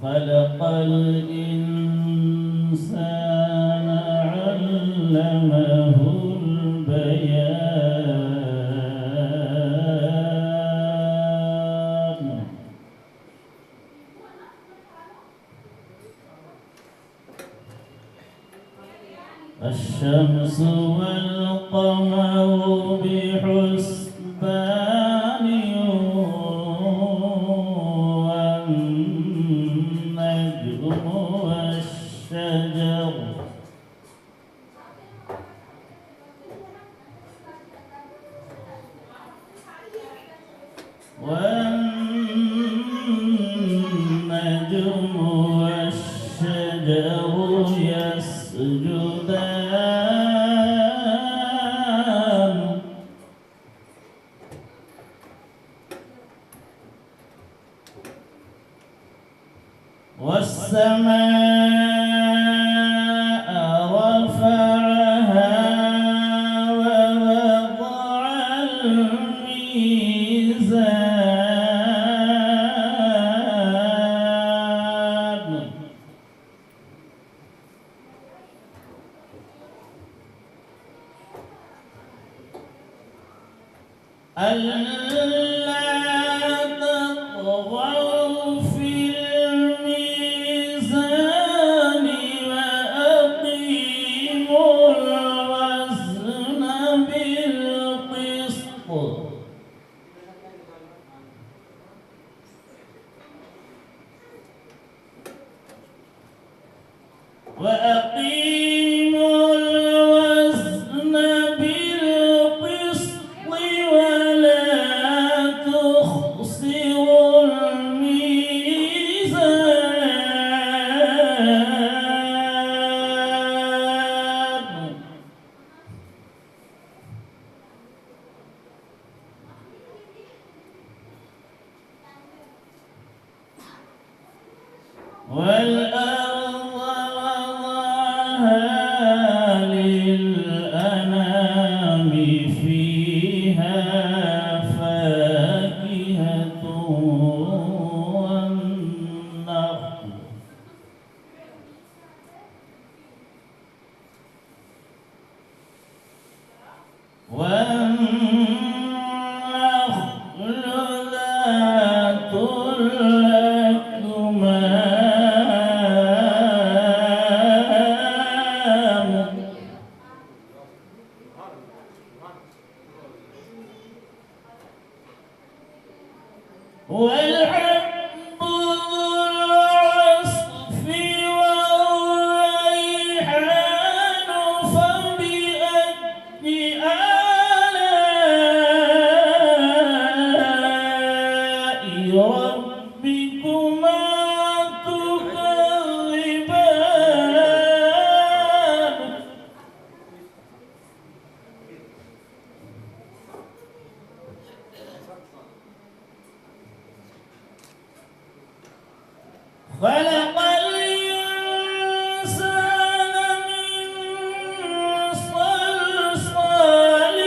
خلق الإنسان علمه البيان الشمس والقمر بحسبان والنجم والشجر يسجدان والسماء رفعها ووضع الميزان ألا تطغوا في الميزان وأقيموا الوزن بالقسط وأقيموا الوزن بالقسط ولا تخسروا الميزان والأرض وضعها للأنام فيها فاكهة والنخل ذات الأكمام والحب ذو العصف والريحان فبأي آلاء ربكما تكذبان خلق الإنسان من صلصال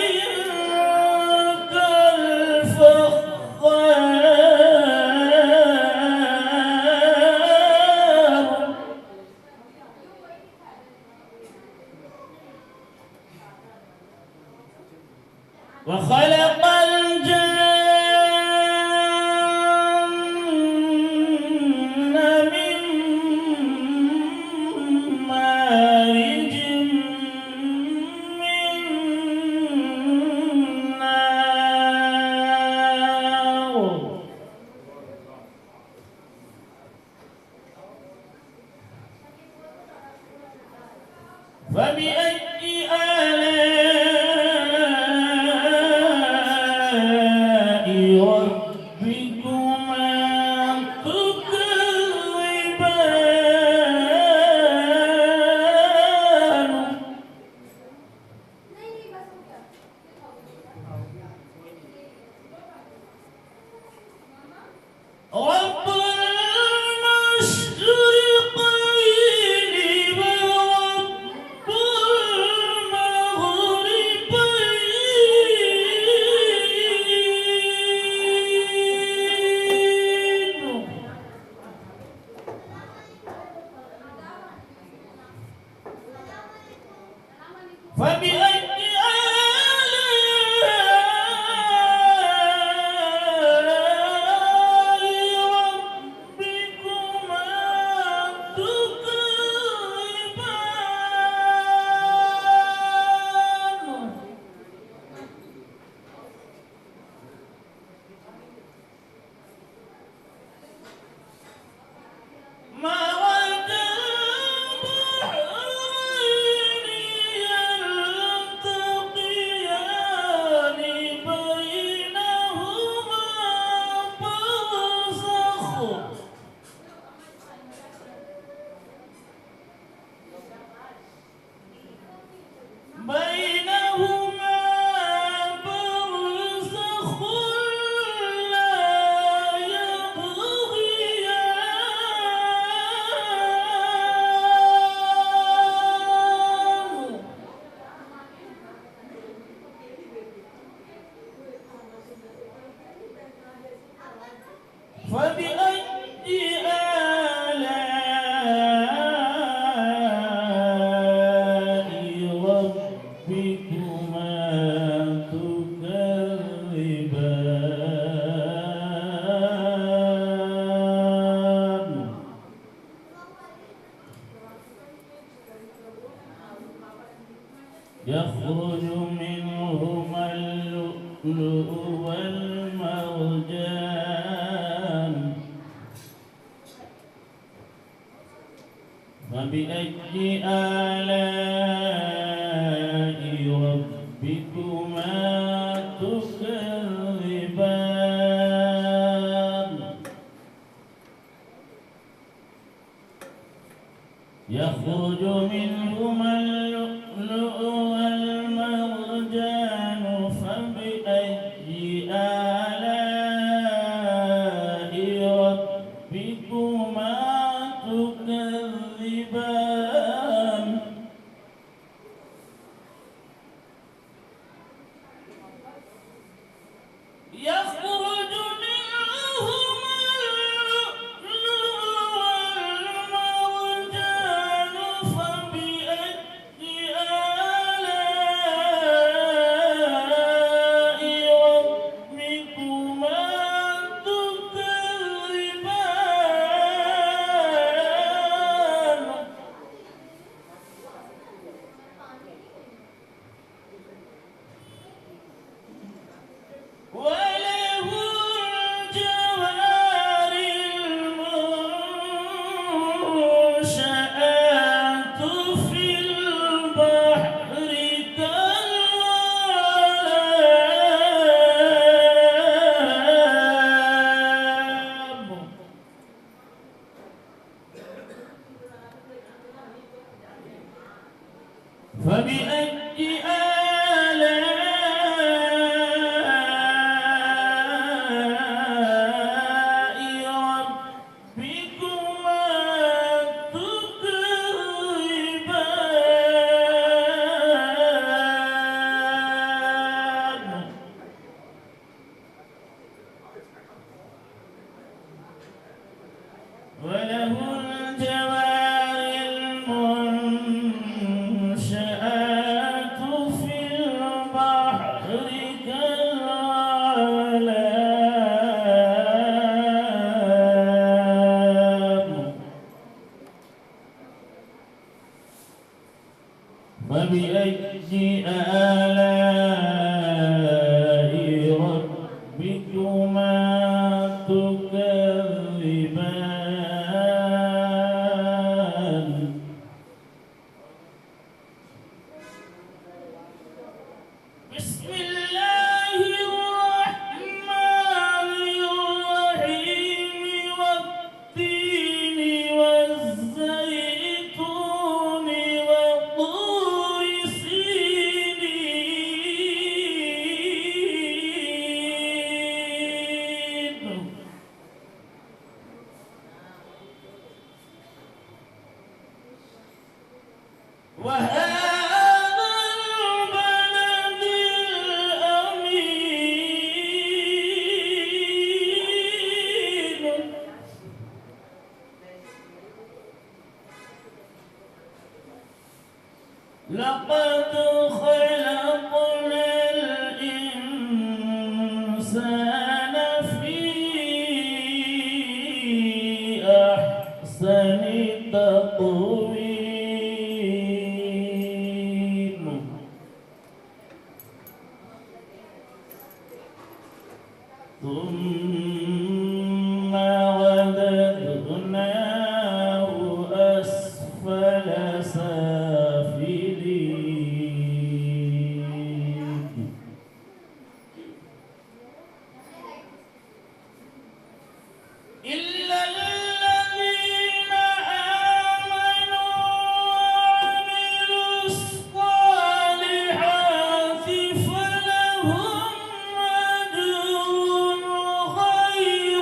كالفخار وخلق الجن من مارج من نار فبأي آلاء ربكما تكذبان فبأي آلاء ربكما تكذبان مرج البحرين يلتقيان بينهما برزخ لا يبغيان فبأي آلاء ربكما تكذبان يخرج منهما اللؤلؤ والمرجان فبأي آلاء ربكما تكذبان يخرج منهما اللؤلؤ والمرجان فبأي آلاء ربكما تكذبان يخرج منهما اللؤلؤ والمرجان فبأي آلاء ربكما تكذبان وله الجوار المنشآت في البحر كالأعلام فبأي آلاء ربكما تكذبان وله الجوار المنشآت في البحر كالأعلام فبأي آلاء ربكما تكذبان بسم الله الرحمن الرحيم والتين والزيتون وطور سينين وهذا البلد الأمين لقد خلقنا الإنسان في أحسن تقويم ثم رددناه أسفل سافلين إلا الذين آمنوا وعملوا الصالحات فلهم أجر غير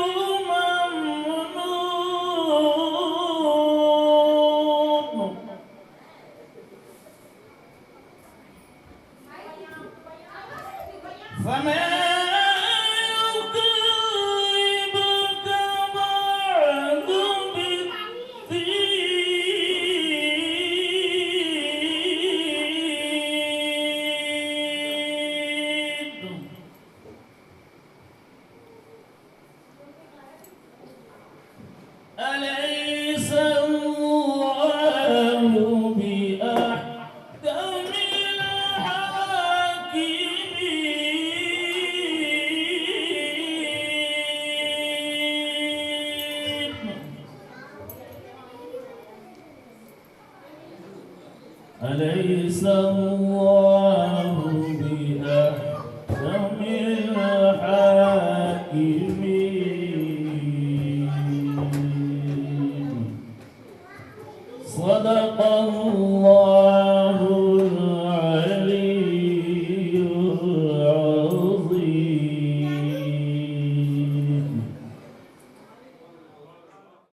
ممنون فما يكذبك بعد بالدين أليس الله بأحكم الحاكمين أليس الله بأحكم الحاكمين صدق الله